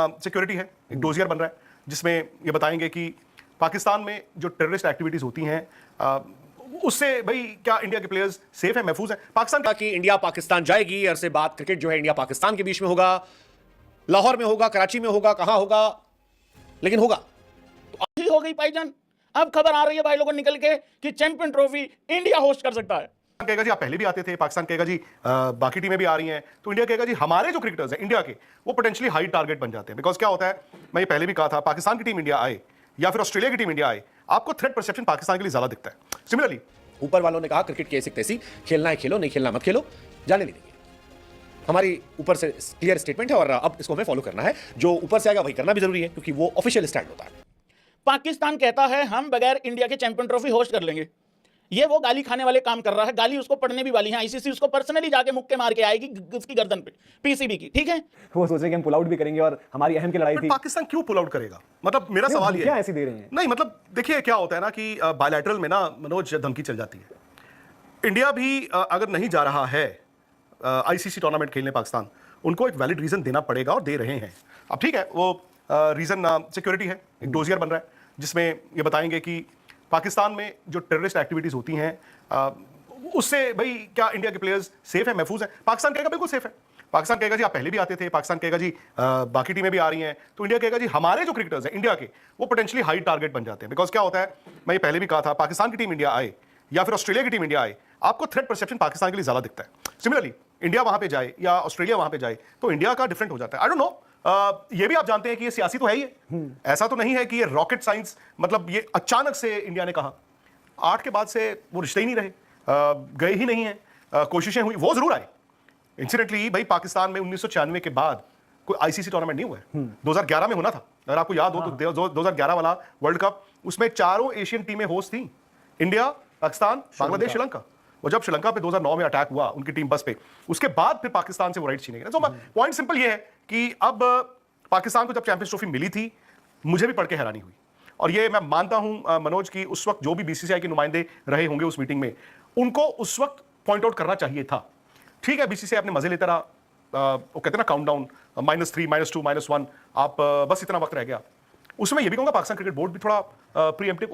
Security है, एक dossier बन रहा है जिसमें ये बताएंगे कि पाकिस्तान में जो टेररिस्ट एक्टिविटीज होती हैं उससे भाई क्या इंडिया के प्लेयर्स सेफ है, महफूज है। पाकिस्तान का कि इंडिया पाकिस्तान जाएगी, अरसे बाद क्रिकेट जो है इंडिया पाकिस्तान के बीच में होगा, लाहौर में होगा, कराची में होगा, कहां होगा, लेकिन होगा। तो अभी हो गई भाईजान, अब खबर आ रही है भाई लोगों निकल के कि चैंपियन ट्रॉफी इंडिया होस्ट कर सकता है। कहेगा जी आप पहले भी आते थे, पाकिस्तान कहेगा जी बाकी टीमें भी आ रही हैं, तो इंडिया कहेगा जी हमारे जो क्रिकेटर्स हैं इंडिया के वो पोटेंशियली हाई टारगेट बन जाते हैं। बिकॉज क्या होता है, मैं ये पहले भी कहा था, पाकिस्तान की टीम इंडिया आए या फिर ऑस्ट्रेलिया की टीम इंडिया आए, आपको थ्रेट परसेप्शन पाकिस्तान के लिए ज्यादा दिखता है। सिमिलरली ऊपर वालों ने कहा क्रिकेट की ऐसी तैसी, खेलना है खेलो, नहीं खेलना मत खेलो, जाने नहीं देंगे। हमारी ऊपर से क्लियर स्टेटमेंट है और अब इसको हमें फॉलो करना है। जो ऊपर से आएगा वही करना भी जरूरी है क्योंकि वो ऑफिशियल स्टैंड होता है। पाकिस्तान कहता है हम बगैर इंडिया के चैंपियन ट्रॉफी होस्ट कर लेंगे। ये वो गाली खाने वाले काम कर रहा है, गाली उसको पढ़ने भी वाली है। आईसीसी उसको पर्सनली जाके मुक्के मार के आएगी उसकी गर्दन पे, पीसीबी की, ठीक है। वो सोच रहे हैं कि हम पुल आउट भी करेंगे और हमारी अहम की लड़ाई थी। पाकिस्तान क्यों पुल आउट करेगा? मतलब मेरा सवाल ये क्या है, ऐसी दे रहे हैं? नहीं मतलब देखिए क्या होता है ना कि बायलैटरल में ना मनोज धमकी चल जाती है। इंडिया भी अगर नहीं जा रहा है आईसीसी टूर्नामेंट खेलने पाकिस्तान, उनको एक वैलिड रीजन देना पड़ेगा और दे रहे हैं। अब ठीक है, वो रीजन सिक्योरिटी है, एक डोजियर बन रहा है जिसमें ये बताएंगे कि पाकिस्तान में जो टेररिस्ट एक्टिविटीज होती हैं उससे भाई क्या इंडिया के प्लेयर्स सेफ है, महफूज है। पाकिस्तान कहेगा बिल्कुल सेफ है। पाकिस्तान कहेगा जी आप पहले भी आते थे, पाकिस्तान कहेगा जी बाकी टीमें भी आ रही हैं, तो इंडिया कहेगा जी हमारे जो क्रिकेटर्स हैं इंडिया के वो पोटेंशियली हाई टारगेट बन जाते हैं। बिकॉज क्या होता है, मैं ये पहले भी कहा था, पाकिस्तान की टीम इंडिया आए या फिर ऑस्ट्रेलिया की टीम इंडिया आए, आपको थ्रेट परसेप्शन पाकिस्तान के लिए ज्यादा दिखता है। सिमिलरली इंडिया वहां पे जाए या ऑस्ट्रेलिया वहां पे जाए तो इंडिया का डिफरेंट हो जाता है। आई डोंट नो, ये भी आप जानते हैं कि ये सियासी तो है ही, ऐसा तो नहीं है कि ये रॉकेट साइंस, मतलब ये अचानक से इंडिया ने कहा। 8 के बाद से वो रिश्ते ही नहीं रहे, गए ही नहीं है, कोशिशें हुई, वो जरूर आए। इंसिडेंटली भाई पाकिस्तान में 1996 के बाद कोई आईसीसी टूर्नामेंट नहीं हुआ है। 2011 में होना था, अगर आपको याद हो तो 2011 वाला वर्ल्ड कप, उसमें 4 एशियन टीमें होस्ट थी, इंडिया, पाकिस्तान, बांग्लादेश, श्रीलंका। वो जब श्रीलंका पे 2009 में अटैक हुआ उनकी टीम बस पे, उसके बाद फिर पाकिस्तान से वो राइट छीने गए। तो पॉइंट सिंपल ये है कि अब पाकिस्तान को जब चैंपियंस ट्रॉफी मिली थी, मुझे भी पढ़ के हैरानी हुई। और ये मैं मानता हूं मनोज की उस वक्त जो भी बीसीसीआई के नुमाइंदे रहे होंगे उस मीटिंग में, उनको उस वक्त पॉइंट आउट करना चाहिए था। ठीक है, बीसीसीआई अपने मजे लेता रहा, वो कहते हैं ना काउंटडाउन, -3, -2, -1, आप बस इतना वक्त रह गया। उसमें ये भी कहूंगा पाकिस्तान क्रिकेट बोर्ड भी थोड़ा प्रीएम्प्टिव,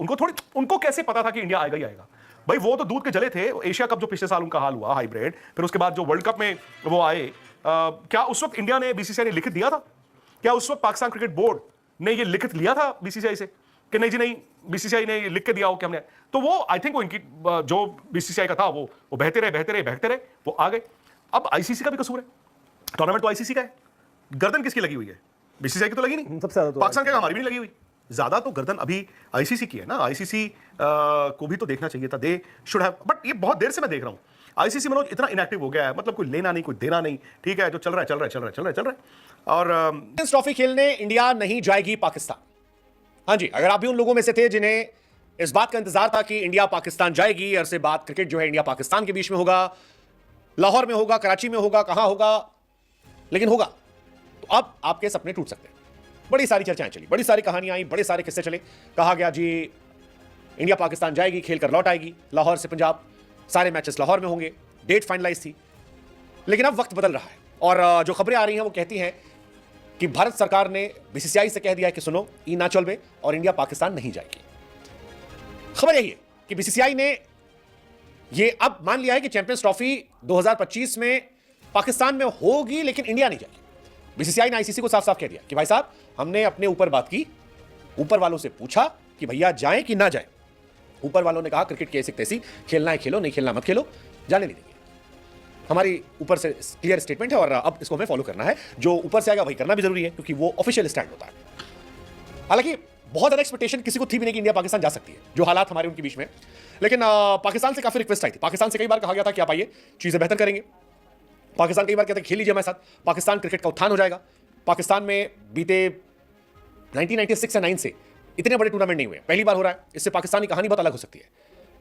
उनको कैसे पता था कि इंडिया आएगा ही आएगा। भाई वो तो दूध के जले थे। एशिया कप जो पिछले साल उनका हाल हुआ हाइब्रिड, फिर उसके बाद जो वर्ल्ड कप में वो आए, क्या उस वक्त इंडिया ने, बीसीसीआई ने लिखित दिया था? क्या उस वक्त पाकिस्तान क्रिकेट बोर्ड ने ये लिखित लिया था बीसीसीआई से कि नहीं जी नहीं, बीसीसीआई ने लिख के दिया हो कि हमने? तो वो आई थिंक वो इनकी जो बीसीसीआई का था वो बहते रहे, वो आ गए। अब आईसीसी का भी कसूर है, टूर्नामेंट तो आईसीसी का है, गर्दन किसकी लगी हुई है? बीसीसीआई की तो लगी नहीं, सबसे ज्यादा तो पाकिस्तान का हमारी भी नहीं लगी हुई। ज्यादा तो गर्दन अभी आईसीसी की है ना। आईसीसी को भी तो देखना चाहिए था, दे शुड हैव। बट ये बहुत देर से मैं देख रहा हूं आईसीसी मनोज इतना इनएक्टिव हो गया है, मतलब कोई लेना नहीं, कोई देना नहीं। ठीक है, जो चल रहा है। और ट्रॉफी खेलने इंडिया नहीं जाएगी पाकिस्तान। हाँ जी, अगर आप भी उन लोगों में से थे जिन्हें इस बात का इंतजार था कि इंडिया पाकिस्तान जाएगी, अरसे बाद क्रिकेट जो है इंडिया पाकिस्तान के बीच में होगा, लाहौर में होगा, कराची में होगा, कहां होगा, लेकिन होगा, तो अब आपके सपने टूट सकते हैं। बड़ी सारी चर्चाएं चली, बड़ी सारी कहानियां आई, बड़े सारे किस्से चले। कहा गया जी इंडिया पाकिस्तान जाएगी, खेलकर लौट आएगी, लाहौर से पंजाब, सारे मैचेस लाहौर में होंगे, डेट फाइनलाइज थी। लेकिन अब वक्त बदल रहा है और जो खबरें आ रही हैं वो कहती हैं कि भारत सरकार ने बीसीसीआई से कह दिया है कि सुनो, ई ना चल में और इंडिया पाकिस्तान नहीं जाएगी। खबर यही है कि बीसीसीआई ने ये अब मान लिया है कि चैंपियंस ट्रॉफी 2025 में पाकिस्तान में होगी लेकिन इंडिया नहीं जाएगी। बीसीसीआई ने आईसीसी को साफ साफ कह दिया कि भाई साहब, हमने अपने ऊपर बात की, ऊपर वालों से पूछा कि भैया जाएं कि ना जाएं। ऊपर वालों ने कहा क्रिकेट की ऐसी तैसी, खेलना है खेलो, नहीं खेलना मत खेलो, जाने नहीं देंगे। हमारी ऊपर से क्लियर स्टेटमेंट है और अब इसको हमें फॉलो करना है। जो ऊपर से आएगा वही करना भी जरूरी है क्योंकि वो ऑफिशियल स्टैंड होता है। हालांकि बहुत ज्यादा एक्सपेक्टेशन किसी को थी भी नहीं कि इंडिया पाकिस्तान जा सकती है, जो हालात हमारे उनके बीच में। लेकिन पाकिस्तान से काफी रिक्वेस्ट आई थी। पाकिस्तान से कई बार कहा गया था कि आप आइए, चीजें बेहतर करेंगे। पाकिस्तान कई बार कहते हैं खेल लीजिए हमारे साथ, पाकिस्तान क्रिकेट का उत्थान हो जाएगा। पाकिस्तान में बीते 1996 या 9 से इतने बड़े टूर्नामेंट नहीं हुए, पहली बार हो रहा है। इससे पाकिस्तान की कहानी बहुत अलग हो सकती है।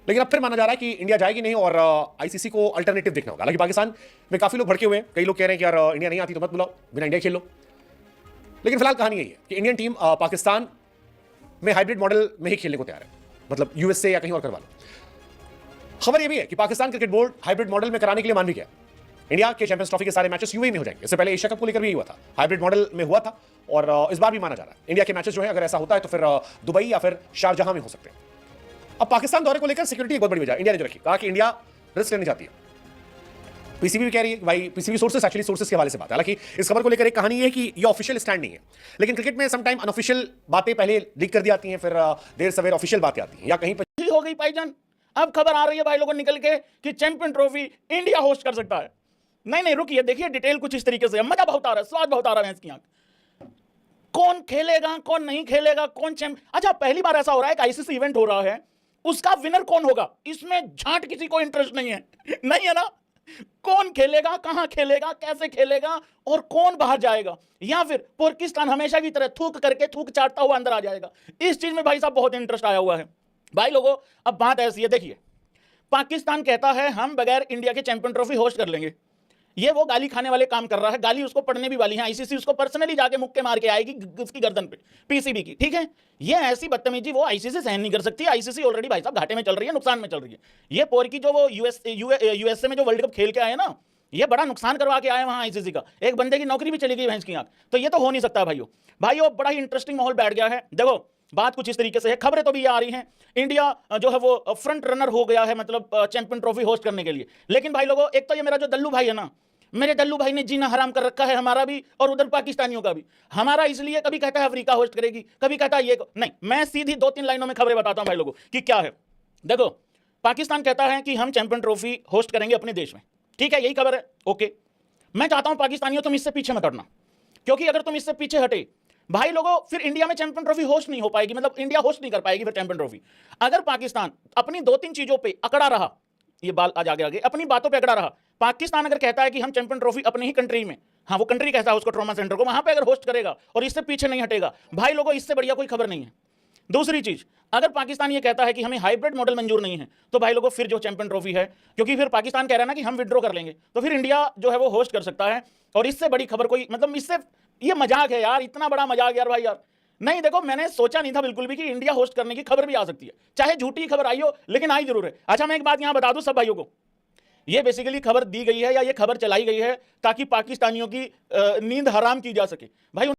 लेकिन अब फिर माना जा रहा है कि इंडिया जाएगी नहीं और आईसीसी को अल्टरनेटिव देखना होगा। हालांकि पाकिस्तान में काफी लोग भड़के हुए हैं, कई लोग कह रहे हैं कि यार इंडिया नहीं आती तो मत बुलाओ, बिना इंडिया खेल लो। लेकिन फिलहाल कहानी यही है कि इंडियन टीम पाकिस्तान में हाइब्रिड मॉडल में ही खेलने को तैयार है, मतलब यूएसए या कहीं और करवा लो। खबर यह भी है कि Pakistan cricket board hybrid model में कराने के लिए मान भी गया। इंडिया के चैंपियंस ट्रॉफी के सारे मैचेस यूएई में हो जाएंगे। इससे पहले एशिया कप को लेकर भी हुआ था, हाइब्रिड मॉडल में हुआ था, और इस बार भी माना जा रहा है इंडिया के मैचेस जो है, अगर ऐसा होता है तो फिर दुबई या फिर शारजहां में हो सकते हैं। अब पाकिस्तान दौरे को लेकर सिक्योरिटी एक बहुत बड़ी वजह इंडिया ने जो रखी, कहा कि इंडिया रिस्क लेने जाती है। पीसीबी भी कह रही है, भाई पीसीबी सोर्सेस के हवाले से बात है। हालांकि इस खबर को लेकर एक कहानी है कि ये ऑफिशियल स्टैंड नहीं है, लेकिन क्रिकेट में समटाइम अनऑफिशियल बातें पहले लीक कर दी जाती हैं, फिर देर सवेर ऑफिशियल बातें आती हैं, या कहीं पर हो गई भाईजान। अब खबर आ रही है भाई लोगों निकल के कि चैंपियन ट्रॉफी इंडिया होस्ट कर सकता है। नहीं रुकिए, देखिए डिटेल कुछ इस तरीके से, मजा बहुत आ रहा है, स्वाद बहुत आ रहा है इसकी आंख। कौन खेलेगा कौन नहीं खेलेगा, कौन अच्छा पहली बार ऐसा हो रहा है कि आईसीसी इवेंट हो रहा है, उसका विनर कौन होगा इसमें झांट किसी को इंटरेस्ट नहीं है। नहीं है ना, कौन खेलेगा, कहां खेलेगा, कैसे खेलेगा और कौन बाहर जाएगा, या फिर पाकिस्तान हमेशा की तरह थूक करके थूक चाटता हुआ अंदर आ जाएगा, इस चीज में भाई साहब बहुत इंटरेस्ट आया हुआ है। भाई लोगों अब बात ऐसी है, देखिए पाकिस्तान कहता है हम बगैर इंडिया के चैंपियन ट्रॉफी होस्ट कर लेंगे। ये वो गाली खाने वाले काम कर रहा है, गाली उसको पड़ने भी वाली है, आईसीसी उसको पर्सनली जाके मुक्के मार के आएगी उसकी गर्दन पे, पीसीबी की, ठीक है। ये ऐसी बदतमीजी वो आईसीसी सहन नहीं कर सकती। आईसीसी ऑलरेडी भाई साहब घाटे में चल रही है, नुकसान में चल रही है। ये पोर की जो वो यूएसए में जो वर्ल्ड कप खेल के आए ना, ये बड़ा नुकसान करवा के आए वहां आईसीसी का, एक बंदे की नौकरी भी चली गई भैंस की आंख। तो ये तो हो नहीं सकता भाइयों, बड़ा ही इंटरेस्टिंग माहौल बैठ गया है। देखो बात कुछ इस तरीके से है, खबरें तो भी आ रही हैं इंडिया जो है वो फ्रंट रनर हो गया है, मतलब चैंपियन ट्रॉफी होस्ट करने के लिए। लेकिन भाई लोगों एक तो ये मेरा जो दल्लू भाई है ना, मेरे दल्लू भाई ने जीना हराम कर रखा है हमारा भी और उधर पाकिस्तानियों का भी। हमारा इसलिए कभी कहता है अफ्रीका होस्ट करेगी, कभी कहता है ये नहीं, मैं सीधी 2-3 लाइनों में खबरें बताता हूं भाई लोगों कि क्या है। देखो पाकिस्तान कहता है कि हम चैंपियन ट्रॉफी होस्ट करेंगे अपने देश में, ठीक है, यही खबर है, ओके। मैं चाहता हूं पाकिस्तानियों तुम इससे पीछे मत हटना, क्योंकि अगर तुम इससे पीछे हटे भाई लोगों फिर इंडिया में चैंपियन ट्रॉफी होस्ट नहीं हो पाएगी, मतलब इंडिया होस्ट नहीं कर पाएगी फिर चैंपियन ट्रॉफी। अगर पाकिस्तान अपनी 2-3 चीजों पे अकड़ा रहा, ये बाल आज आगे अपनी बातों पे अकड़ा रहा, पाकिस्तान अगर कहता है कि हम चैंपियन ट्रॉफी अपनी ही कंट्री में, हाँ वो कंट्री कहता है उसको ट्रॉमा सेंटर को, वहां पे अगर होस्ट करेगा और इससे पीछे नहीं हटेगा, भाई लोगों इससे बढ़िया कोई खबर नहीं है। दूसरी चीज, अगर पाकिस्तान ये कहता है कि हमें हाइब्रिड मॉडल मंजूर नहीं है, तो भाई लोगों फिर जो चैंपियन ट्रॉफी है, क्योंकि फिर पाकिस्तान कह रहा है ना कि हम विड्रॉ कर लेंगे, तो फिर इंडिया जो है वो होस्ट कर सकता है। और इससे बड़ी खबर कोई, मतलब इससे ये मजाक है यार, इतना बड़ा मजाक यार भाई यार। नहीं देखो मैंने सोचा नहीं था बिल्कुल भी कि इंडिया होस्ट करने की खबर भी आ सकती है, चाहे झूठी खबर आई हो, लेकिन आई जरूर है। अच्छा मैं एक बात यहां बता दूं सब भाइयों को, ये बेसिकली खबर दी गई है या ये खबर चलाई गई है ताकि पाकिस्तानियों की नींद हराम की जा सके भाई।